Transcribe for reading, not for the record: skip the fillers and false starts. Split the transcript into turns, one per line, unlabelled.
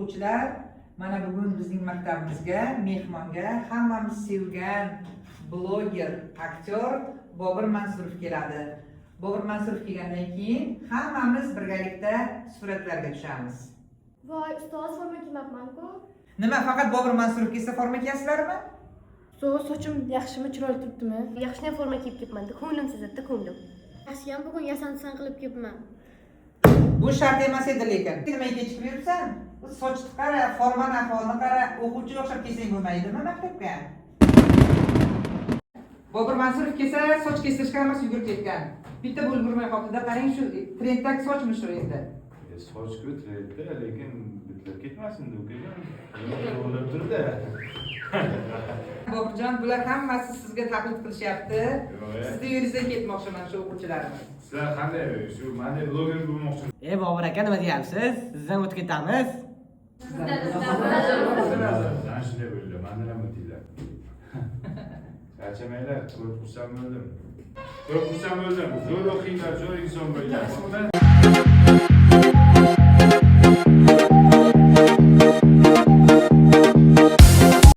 o'quvchilar, mana bugun bizning maktabimizga mehmonga hammamiz sevgan bloger, aktyor Bobur Mansurov keladi. Bobur Mansurov kelgandan keyin hammamiz birgalikda suratlarga tushamiz.
Voy, ustoz, forma kiymabman-ku.
Nima, faqat Bobur Mansurov kelsa forma kiyasizlarmi?
Ustoz, sochim yaxshimi, chiroyli turibdimi?
Yaxshiyam forma kiyib kelibman. Ko'nglim sezadi, ko'nglim.
Yaxshiyam bugun yasansan qilib kelibman.
Bu shart emas edi lekin. Nimaga kechikib yuribsan? Bu sochni qara, formani ahvolini qara, o'quvchiga o'xshab kelsang bo'lmaydimi maktabga? Bobur Mansurov kelsa, soch kestirishga hammasi yugurib ketgan. Bitta bo'lgurmay qoldi-da, qarang shu trenddagi sochmi shu endi.
Sochku trendda, lekin bitlab ketmasin-da, ukajon. O'ylab turdi.
Boburjon, bular hammasi sizga taqlid qilishyapti. Sizni yo'lingizdan ketmoqchiman shu o'quvchilarimiz.
Sizlar qanday shu manda bloger bo'lmoqchi?
Bobur aka, nima deyapsiz? Sizdan o'tib ketamiz.
Sizlar shunday bo'ldi, mendan ham o'tinglar. Charchamanglar, ko'p xursand bo'ldim. Zo'r o'qinglar, zo'r inson bo'lyapsiz.